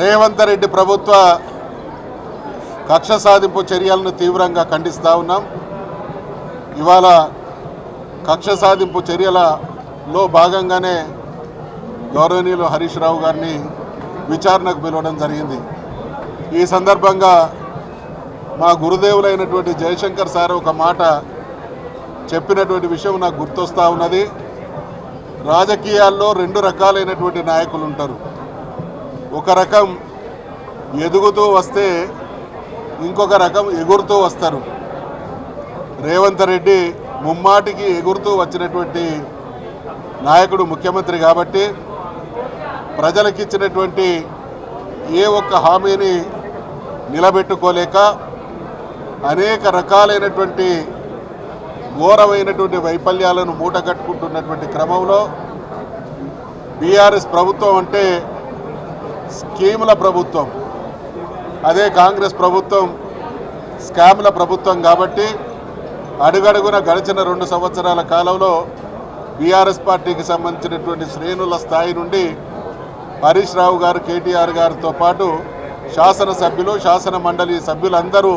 రేవంత్ రెడ్డి ప్రభుత్వ కక్ష సాధింపు చర్యలను తీవ్రంగా ఖండిస్తూ ఉన్నాం. ఇవాళ కక్ష సాధింపు చర్యలలో భాగంగానే గౌరవనీయులు హరీష్ రావు గారిని విచారణకు పిలవడం జరిగింది. ఈ సందర్భంగా మా గురుదేవులైనటువంటి జయశంకర్ సార్ ఒక మాట చెప్పినటువంటి విషయం నాకు గుర్తొస్తూ ఉన్నది. రాజకీయాల్లో రెండు రకాలైనటువంటి నాయకులు ఉంటారు. ఒక రకం ఎదుగుతూ వస్తే ఇంకొక రకం ఎగురుతూ వస్తారు. రేవంత్ రెడ్డి ముమ్మాటికి ఎగురుతూ వచ్చినటువంటి నాయకుడు, ముఖ్యమంత్రి. కాబట్టి ప్రజలకిచ్చినటువంటి ఏ ఒక్క హామీని నిలబెట్టుకోలేక అనేక రకాలైనటువంటి ఘోరమైనటువంటి వైఫల్యాలను మూటగట్టుకుంటున్నటువంటి క్రమంలో బీఆర్ఎస్ ప్రభుత్వం అంటే స్కీముల ప్రభుత్వం, అదే కాంగ్రెస్ ప్రభుత్వం స్కామ్ల ప్రభుత్వం. కాబట్టి అడుగడుగున గడిచిన 2 సంవత్సరాల కాలంలో బీఆర్ఎస్ పార్టీకి సంబంధించినటువంటి శ్రేణుల స్థాయి నుండి హరీష్ రావు గారు, కేటీఆర్ గారితో పాటు శాసనసభ్యులు, శాసన మండలి సభ్యులందరూ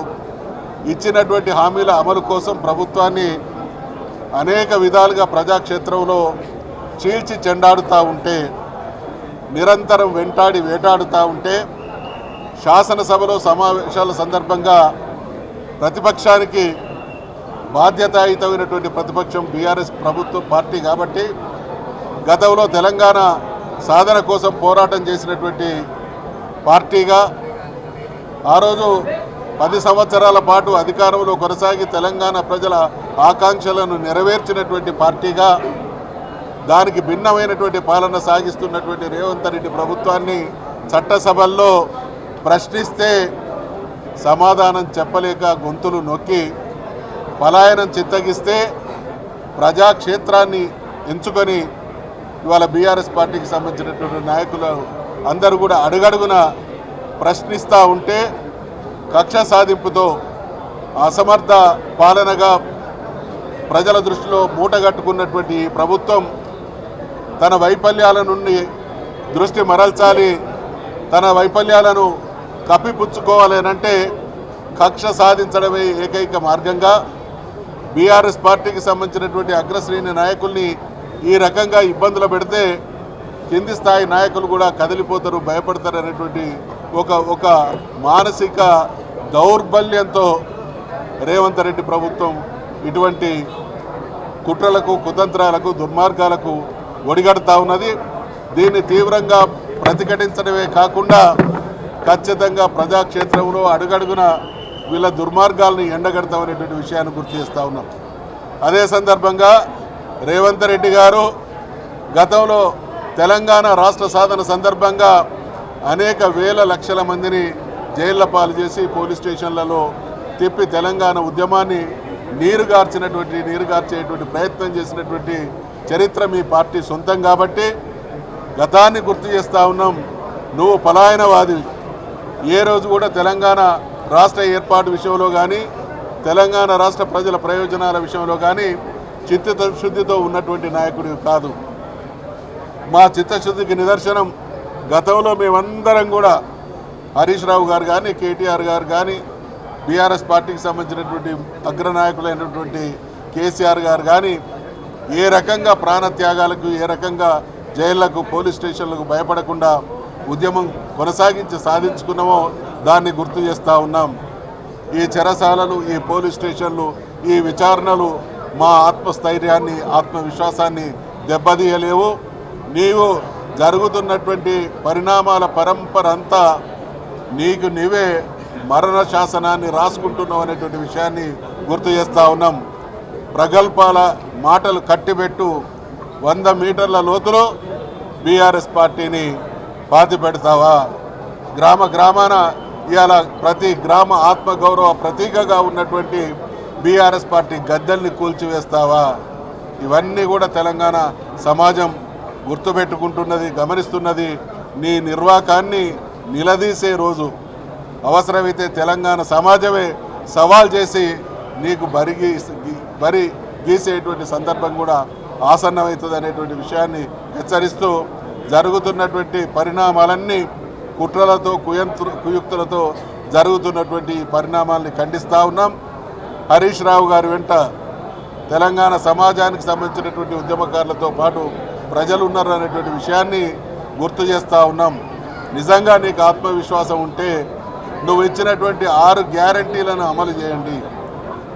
ఇచ్చినటువంటి హామీల అమలు కోసం ప్రభుత్వాన్ని అనేక విధాలుగా ప్రజాక్షేత్రంలో చీల్చి చెండాడుతూ ఉంటే, నిరంతరం వెంటాడి వేటాడుతూ ఉంటే, శాసనసభలో సమావేశాల సందర్భంగా ప్రతిపక్షానికి బాధ్యతాయుతమైనటువంటి ప్రతిపక్షం బీఆర్ఎస్ ప్రభుత్వ పార్టీ. కాబట్టి గతంలో తెలంగాణ సాధన కోసం పోరాటం చేసినటువంటి పార్టీగా, ఆ రోజు 10 సంవత్సరాల పాటు అధికారంలో కొనసాగి తెలంగాణ ప్రజల ఆకాంక్షలను నెరవేర్చినటువంటి పార్టీగా, దానికి భిన్నమైనటువంటి పాలన సాగిస్తున్నటువంటి రేవంత్ రెడ్డి ప్రభుత్వాన్ని చట్టసభల్లో ప్రశ్నిస్తే సమాధానం చెప్పలేక గొంతులు నొక్కి పలాయనం చిత్తగిస్తే ప్రజాక్షేత్రాన్ని ఎంచుకొని ఇవాళ బీఆర్ఎస్ పార్టీకి సంబంధించినటువంటి నాయకులు అందరూ కూడా అడుగడుగున ప్రశ్నిస్తూ ఉంటే, కక్ష సాధింపుతో అసమర్థ పాలనగా ప్రజల దృష్టిలో మూటగట్టుకున్నటువంటి ప్రభుత్వం తన వైఫల్యాల నుండి దృష్టి మరల్చాలి, తన వైఫల్యాలను కప్పిపుచ్చుకోవాలనంటే కక్ష సాధించడమే ఏకైక మార్గంగా బీఆర్ఎస్ పార్టీకి సంబంధించినటువంటి అగ్రశ్రేణి నాయకుల్ని ఈ రకంగా ఇబ్బందులు పెడితే కింది స్థాయి నాయకులు కూడా కదిలిపోతారు, భయపడతారు అనేటువంటి ఒక మానసిక దౌర్బల్యంతో రేవంత్ రెడ్డి ప్రభుత్వం ఇటువంటి కుట్రలకు, కుతంత్రాలకు, దుర్మార్గాలకు ఒడిగడుతూ ఉన్నది. దీన్ని తీవ్రంగా ప్రతిఘటించడమే కాకుండా ఖచ్చితంగా ప్రజాక్షేత్రంలో అడుగడుగున వీళ్ళ దుర్మార్గాలను ఎండగడతామనేటువంటి విషయాన్ని గుర్తు చేస్తూ ఉన్నాం. అదే సందర్భంగా రేవంత్ రెడ్డి గారు గతంలో తెలంగాణ రాష్ట్ర సాధన సందర్భంగా అనేక వేల లక్షల మందిని జైళ్ల పాలు చేసి పోలీస్ స్టేషన్లలో తిప్పి తెలంగాణ ఉద్యమాన్ని నీరుగార్చేటువంటి ప్రయత్నం చేసినటువంటి చరిత్ర మీ పార్టీ సొంతం. కాబట్టి గతాన్ని గుర్తు చేస్తూ ఉన్నాం. నువ్వు పలాయనవాది. ఏ రోజు కూడా తెలంగాణ రాష్ట్ర ఏర్పాటు విషయంలో కానీ, తెలంగాణ రాష్ట్ర ప్రజల ప్రయోజనాల విషయంలో కానీ చిత్తశుద్ధితో ఉన్నటువంటి నాయకుడు కాదు. మా చిత్తశుద్ధికి నిదర్శనం గతంలో మేమందరం కూడా హరీష్ రావు గారు కానీ, కేటీఆర్ గారు కానీ, బీఆర్ఎస్ పార్టీకి సంబంధించినటువంటి అగ్రనాయకులైనటువంటి కేసీఆర్ గారు కానీ ఏ రకంగా ప్రాణత్యాగాలకు, ఏ రకంగా జైళ్లకు, పోలీస్ స్టేషన్లకు భయపడకుండా ఉద్యమం కొనసాగించి సాధించుకున్నామో దాన్ని గుర్తు చేస్తూ ఉన్నాం. ఈ చెరసాలలు, ఈ పోలీస్ స్టేషన్లు, ఈ విచారణలు మా ఆత్మస్థైర్యాన్ని, ఆత్మవిశ్వాసాన్ని దెబ్బతీయలేవు. నీవు జరుగుతున్నటువంటి పరిణామాల పరంపర అంతా నీకు నీవే మరణ శాసనాన్ని రాసుకుంటున్నావు అనేటువంటి విషయాన్ని గుర్తు చేస్తూ ఉన్నాం. ప్రగల్భాల మాటలు కట్టిబెట్టు 100 మీటర్ల లోతులో బీఆర్ఎస్ పార్టీని పాతి పెడతావా? గ్రామ గ్రామాన ఇవాళ ప్రతి గ్రామ ఆత్మగౌరవ ప్రతీకగా ఉన్నటువంటి బీఆర్ఎస్ పార్టీ గద్దెల్ని కూల్చివేస్తావా? ఇవన్నీ కూడా తెలంగాణ సమాజం గుర్తుపెట్టుకుంటున్నది, గమనిస్తున్నది. నీ నిర్వాకాన్ని నిలదీసే రోజు అవసరమైతే తెలంగాణ సమాజమే సవాల్ చేసి నీకు బరి గీసేటువంటి సందర్భం కూడా ఆసన్నమవుతుంది అనేటువంటి విషయాన్ని హెచ్చరిస్తూ జరుగుతున్నటువంటి పరిణామాలన్నీ కుట్రలతో కుయుక్తులతో జరుగుతున్నటువంటి ఈ పరిణామాల్ని ఖండిస్తూ ఉన్నాం. హరీష్ రావు గారి వెంట తెలంగాణ సమాజానికి సంబంధించినటువంటి ఉద్యమకారులతో పాటు ప్రజలు ఉన్నారు అనేటువంటి విషయాన్ని గుర్తు చేస్తూ ఉన్నాం. నిజంగా నీకు ఆత్మవిశ్వాసం ఉంటే నువ్వు ఇచ్చినటువంటి 6 గ్యారంటీలను అమలు చేయండి.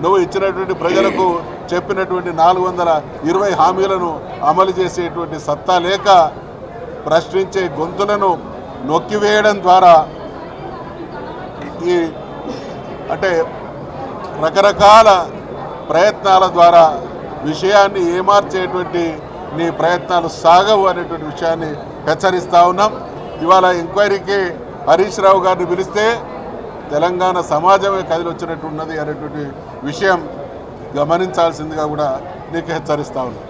నువ్వు ఇచ్చినటువంటి ప్రజలకు చెప్పినటువంటి 420 హామీలను అమలు చేసేటువంటి సత్తా లేక ప్రశ్నించే గొంతులను నొక్కివేయడం ద్వారా ఈ అంటే రకరకాల ప్రయత్నాల ద్వారా విషయాన్ని ఏమార్చేటువంటి నీ ప్రయత్నాలు సాగవు అనేటువంటి విషయాన్ని హెచ్చరిస్తూ ఉన్నాం. ఇవాళ ఎంక్వైరీకి హరీష్ రావు గారిని పిలిస్తే తెలంగాణ సమాజమే కదిలి వచ్చినట్టు ఉన్నది అనేటువంటి విషయం గమనించాల్సిందిగా కూడా నీకు హెచ్చరిస్తూ ఉన్నాం.